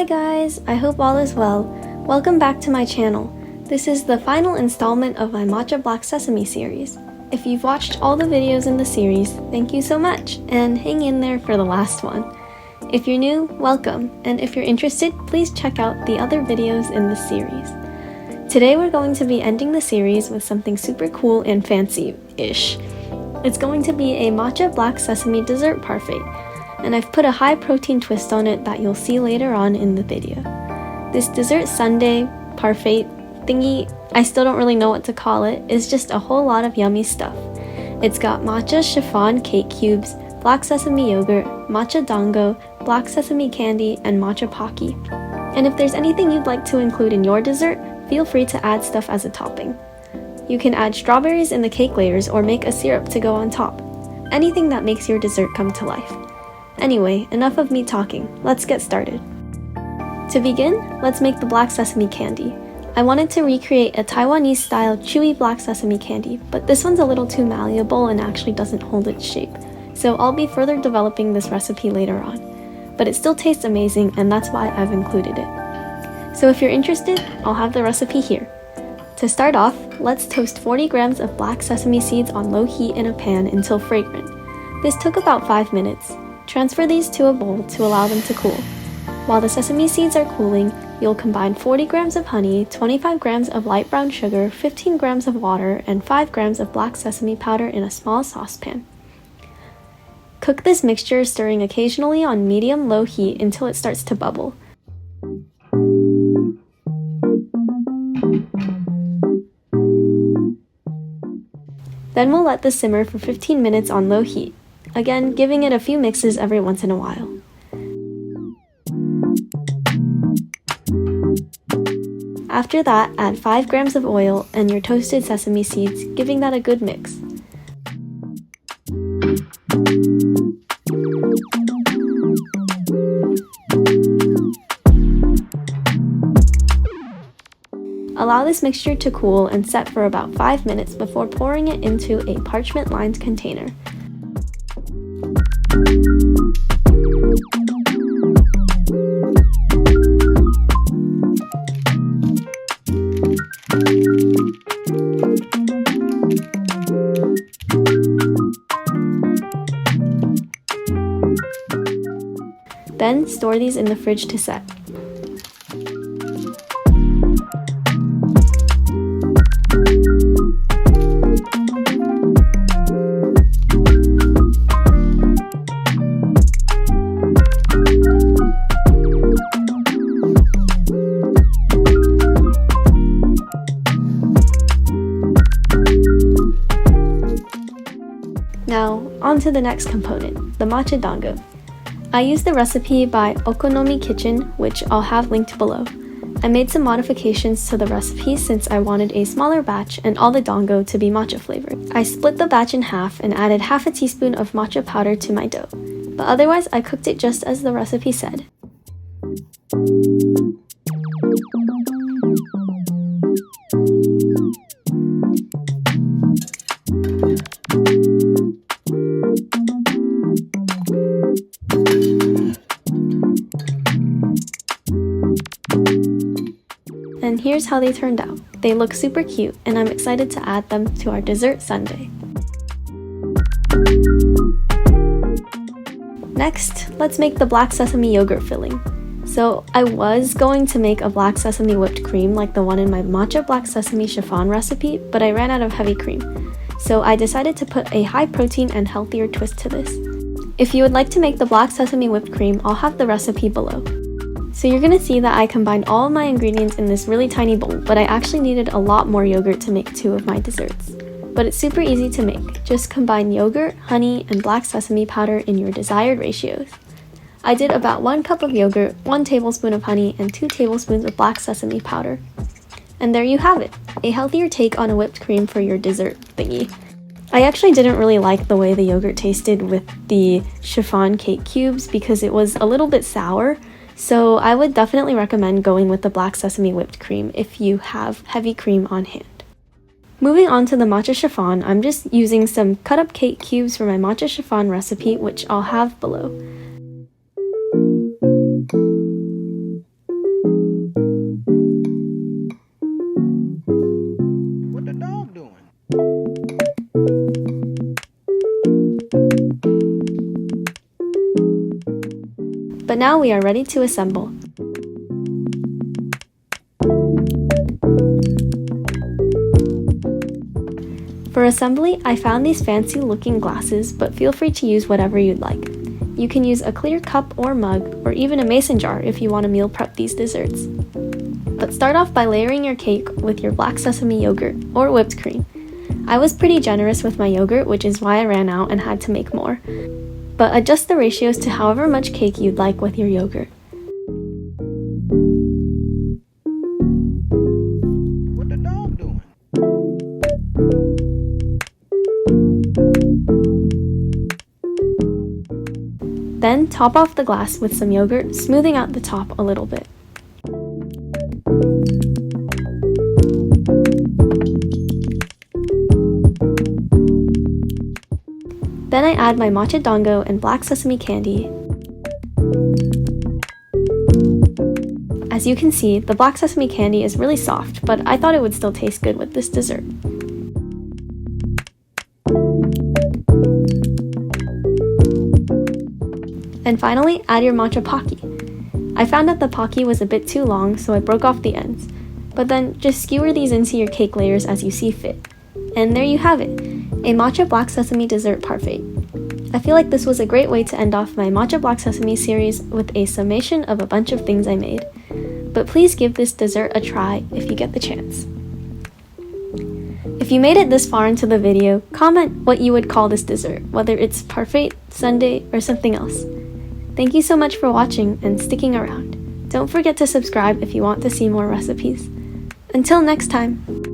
Hi guys, I hope all is well. Welcome back to my channel. This is the final installment of my matcha black sesame series. If you've watched all the videos in the series, thank you so much, and hang in there for the last one. If you're new, welcome, and if you're interested, please check out the other videos in the series. Today we're going to be ending the series with something super cool and fancy-ish. It's going to be a matcha black sesame dessert parfait, and I've put a high protein twist on it that you'll see later on in the video. This dessert sundae, parfait thingy, I still don't really know what to call it, is just a whole lot of yummy stuff. It's got matcha chiffon cake cubes, black sesame yogurt, matcha dango, black sesame candy, and matcha pocky. And if there's anything you'd like to include in your dessert, feel free to add stuff as a topping. You can add strawberries in the cake layers or make a syrup to go on top. Anything that makes your dessert come to life. Anyway, enough of me talking, let's get started. To begin, let's make the black sesame candy. I wanted to recreate a Taiwanese-style chewy black sesame candy, but this one's a little too malleable and actually doesn't hold its shape, so I'll be further developing this recipe later on. But it still tastes amazing, and that's why I've included it. So if you're interested, I'll have the recipe here. To start off, let's toast 40 grams of black sesame seeds on low heat in a pan until fragrant. This took about 5 minutes. Transfer these to a bowl to allow them to cool. While the sesame seeds are cooling, you'll combine 40 grams of honey, 25 grams of light brown sugar, 15 grams of water, and 5 grams of black sesame powder in a small saucepan. Cook this mixture, stirring occasionally on medium-low heat until it starts to bubble. Then we'll let this simmer for 15 minutes on low heat. Again, giving it a few mixes every once in a while. After that, add 5 grams of oil and your toasted sesame seeds, giving that a good mix. Allow this mixture to cool and set for about 5 minutes before pouring it into a parchment-lined container. Then store these in the fridge to set. Now, on to the next component, the matcha dango. I used the recipe by Okonomi Kitchen, which I'll have linked below. I made some modifications to the recipe since I wanted a smaller batch and all the dango to be matcha flavored. I split the batch in half and added half a teaspoon of matcha powder to my dough, but otherwise I cooked it just as the recipe said. And here's how they turned out. They look super cute, and I'm excited to add them to our dessert sundae. Next, let's make the black sesame yogurt filling. So I was going to make a black sesame whipped cream like the one in my matcha black sesame chiffon recipe, but I ran out of heavy cream. So I decided to put a high protein and healthier twist to this. If you would like to make the black sesame whipped cream, I'll have the recipe below. So you're gonna see that I combined all of my ingredients in this really tiny bowl, but I actually needed a lot more yogurt to make 2 of my desserts. But it's super easy to make. Just combine yogurt, honey, and black sesame powder in your desired ratios. I did about 1 cup of yogurt, 1 tablespoon of honey, and 2 tablespoons of black sesame powder. And there you have it, a healthier take on a whipped cream for your dessert thingy. I actually didn't really like the way the yogurt tasted with the chiffon cake cubes because it was a little bit sour, so I would definitely recommend going with the black sesame whipped cream if you have heavy cream on hand. Moving on to the matcha chiffon, I'm just using some cut up cake cubes for my matcha chiffon recipe, which I'll have below. But now we are ready to assemble. For assembly, I found these fancy looking glasses, but feel free to use whatever you'd like. You can use a clear cup or mug, or even a mason jar if you want to meal prep these desserts. But start off by layering your cake with your black sesame yogurt or whipped cream. I was pretty generous with my yogurt, which is why I ran out and had to make more. But adjust the ratios to however much cake you'd like with your yogurt. What the dog doing? Then top off the glass with some yogurt, smoothing out the top a little bit. Then I add my matcha dango and black sesame candy. As you can see, the black sesame candy is really soft, but I thought it would still taste good with this dessert. And finally, add your matcha pocky. I found that the pocky was a bit too long, so I broke off the ends. But then just skewer these into your cake layers as you see fit. And there you have it, a matcha black sesame dessert parfait. I feel like this was a great way to end off my matcha black sesame series with a summation of a bunch of things I made. But please give this dessert a try if you get the chance. If you made it this far into the video, comment what you would call this dessert, whether it's parfait, sundae, or something else. Thank you so much for watching and sticking around. Don't forget to subscribe if you want to see more recipes. Until next time!